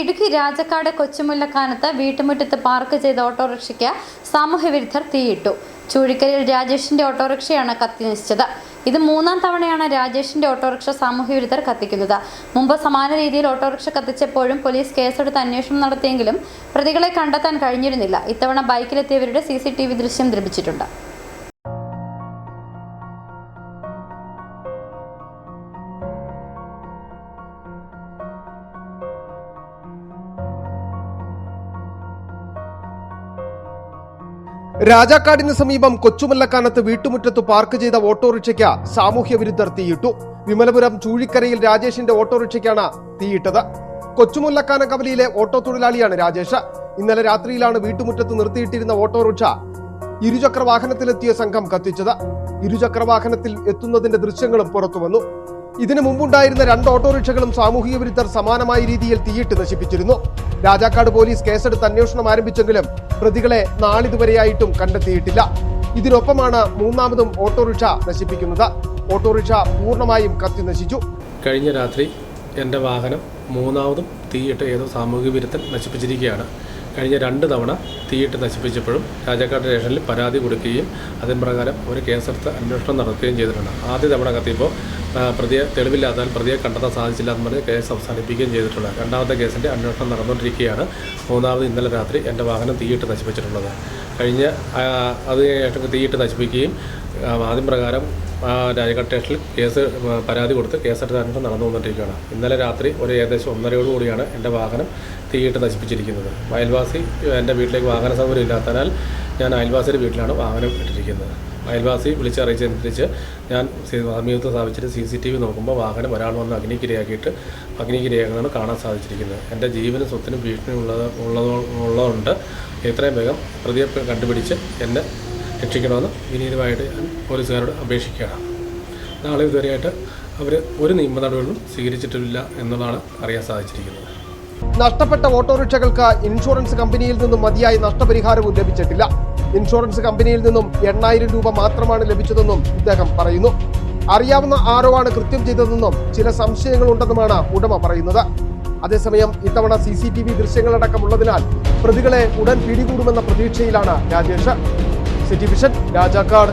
ഇടുക്കി രാജക്കാട് കൊച്ചുമുല്ലക്കാനത്ത് വീട്ടുമുറ്റത്ത് പാർക്ക് ചെയ്ത ഓട്ടോറിക്ഷയ്ക്ക് സാമൂഹ്യവിരുദ്ധർ തീയിട്ടു. ചൂഴിക്കരയിൽ രാജേഷിന്റെ ഓട്ടോറിക്ഷയാണ് കത്തിനശിച്ചത്. ഇത് മൂന്നാം തവണയാണ് രാജേഷിന്റെ ഓട്ടോറിക്ഷ സാമൂഹ്യവിരുദ്ധർ കത്തിക്കുന്നത്. മുമ്പ് സമാന രീതിയിൽ ഓട്ടോറിക്ഷ കത്തിച്ചപ്പോഴും പോലീസ് കേസെടുത്ത് അന്വേഷണം നടത്തിയെങ്കിലും പ്രതികളെ കണ്ടെത്താൻ കഴിഞ്ഞിരുന്നില്ല. ഇത്തവണ ബൈക്കിലെത്തിയവരുടെ CCTV ദൃശ്യം ലഭിച്ചിട്ടുണ്ട്. രാജാക്കാടിന് സമീപം കൊച്ചുമുല്ലക്കാനത്ത് വീട്ടുമുറ്റത്ത് പാർക്ക് ചെയ്ത ഓട്ടോറിക്ഷയ്ക്ക് സാമൂഹ്യ വിരുദ്ധർ തീയിട്ടു. വിമലപുരം ചൂഴിക്കരയിൽ രാജേഷിന്റെ ഓട്ടോറിക്ഷയ്ക്കാണ് തീയിട്ടത്. കൊച്ചുമുല്ലക്കാന കവലിയിലെ ഓട്ടോ തൊഴിലാളിയാണ് രാജേഷ്. ഇന്നലെ രാത്രിയിലാണ് വീട്ടുമുറ്റത്ത് നിർത്തിയിട്ടിരുന്ന ഓട്ടോറിക്ഷ ഇരുചക്ര വാഹനത്തിലെത്തിയ സംഘം കത്തിച്ചത്. ഇരുചക്ര വാഹനത്തിൽ എത്തുന്നതിന്റെ ദൃശ്യങ്ങളും പുറത്തുവന്നു. ഇതിനു മുമ്പുണ്ടായിരുന്ന 2 ഓട്ടോറിക്ഷകളും സാമൂഹിക വിരുദ്ധർ സമാനമായ രീതിയിൽ തീയിട്ട് നശിപ്പിച്ചിരുന്നു. രാജാക്കാട് പോലീസ് കേസെടുത്ത് അന്വേഷണം ആരംഭിച്ചെങ്കിലും പ്രതികളെ നാളിതുവരെയായിട്ടും കണ്ടെത്തിയിട്ടില്ല. ഇതിനൊപ്പമാണ് മൂന്നാമതും ഓട്ടോറിക്ഷ നശിപ്പിക്കുന്നത്. ഓട്ടോറിക്ഷ പൂർണ്ണമായും കത്തി നശിച്ചു. കഴിഞ്ഞ രാത്രി എൻ്റെ വാഹനം മൂന്നാമതും തീയിട്ട് ഏതോ സാമൂഹിക വിരുദ്ധൻ നശിപ്പിച്ചിരിക്കുകയാണ്. കഴിഞ്ഞ 2 തവണ തീയിട്ട് നശിപ്പിച്ചപ്പോഴും രാജാക്കാട് സ്റ്റേഷനിൽ പരാതി കൊടുക്കുകയും അതിന് പ്രകാരം ഒരു കേസെടുത്ത് അന്വേഷണം നടത്തുകയും ചെയ്തിട്ടുണ്ട്. ആദ്യ തവണ കത്തിയപ്പോൾ പ്രതിയെ തെളിവില്ലാത്താൽ പ്രതിയെ കണ്ടെത്താൻ സാധിച്ചില്ല എന്ന് പറഞ്ഞ് കേസ് അവസാനിപ്പിക്കുകയും ചെയ്തിട്ടുണ്ട്. രണ്ടാമത്തെ കേസിൻ്റെ അന്വേഷണം നടന്നുകൊണ്ടിരിക്കുകയാണ്. മൂന്നാമത് ഇന്നലെ രാത്രി എൻ്റെ വാഹനം തീയിട്ട് നശിപ്പിച്ചിട്ടുള്ളത്. അത് തീയിട്ട് നശിപ്പിക്കുകയും ആദ്യം പ്രകാരം രാജാക്കാട് സ്റ്റേഷനിൽ പരാതി കൊടുത്ത് കേസെടുത്ത് അന്വേഷണം നടന്നുകൊണ്ടിരിക്കുകയാണ്. ഇന്നലെ രാത്രി ഏകദേശം 1:30 എൻ്റെ വാഹനം തീയിട്ട് നശിപ്പിച്ചിരിക്കുന്നത്. അയൽവാസി എൻ്റെ വീട്ടിലേക്ക് വാഹന സൗകര്യം ഇല്ലാത്തതിനാൽ ഞാൻ അയൽവാസിയുടെ വീട്ടിലാണ് വാഹനം ഇട്ടിരിക്കുന്നത്. അയൽവാസി വിളിച്ചറിയിച്ചതനുസരിച്ച് ഞാൻ സമീപത്ത് സ്ഥാപിച്ചിട്ട് CCTV നോക്കുമ്പോൾ വാഹനം ഒരാൾ വന്ന് അഗ്നിക്കിരയാക്കുന്നതാണ് കാണാൻ സാധിച്ചിരിക്കുന്നത്. എൻ്റെ ജീവനും സ്വത്തിനും ഭീഷണി ഉള്ളതുകൊണ്ട് എത്രയും വേഗം പ്രതിയെ കണ്ടുപിടിച്ച് എന്നെ രക്ഷിക്കണമെന്ന് വിനീതമായിട്ട് ഞാൻ പോലീസുകാരോട് അപേക്ഷിക്കുകയാണ്. നാളെ ഇതുവരെയായിട്ട് അവർ ഒരു നിയമ നടപടികളും സ്വീകരിച്ചിട്ടില്ല എന്നതാണ് അറിയാൻ സാധിച്ചിരിക്കുന്നത്. നഷ്ടപ്പെട്ട ഓട്ടോറിക്ഷകൾക്ക് ഇൻഷുറൻസ് കമ്പനിയിൽ നിന്നും മതിയായ നഷ്ടപരിഹാരവും ലഭിച്ചിട്ടില്ല. ഇൻഷുറൻസ് കമ്പനിയിൽ നിന്നും 8000 രൂപ മാത്രമാണ് ലഭിച്ചതെന്നും ഇദ്ദേഹം പറയുന്നു. അറിയാവുന്ന ആരോ ആണ് കൃത്യം ചെയ്തതെന്നും ചില സംശയങ്ങളുണ്ടെന്നുമാണ് ഉടമ പറയുന്നത്. അതേസമയം ഇത്തവണ CCTV ദൃശ്യങ്ങളടക്കമുള്ളതിനാൽ പ്രതികളെ ഉടൻ പിടികൂടുമെന്ന പ്രതീക്ഷയിലാണ് രാജേഷ്. City vision, Rajakkad.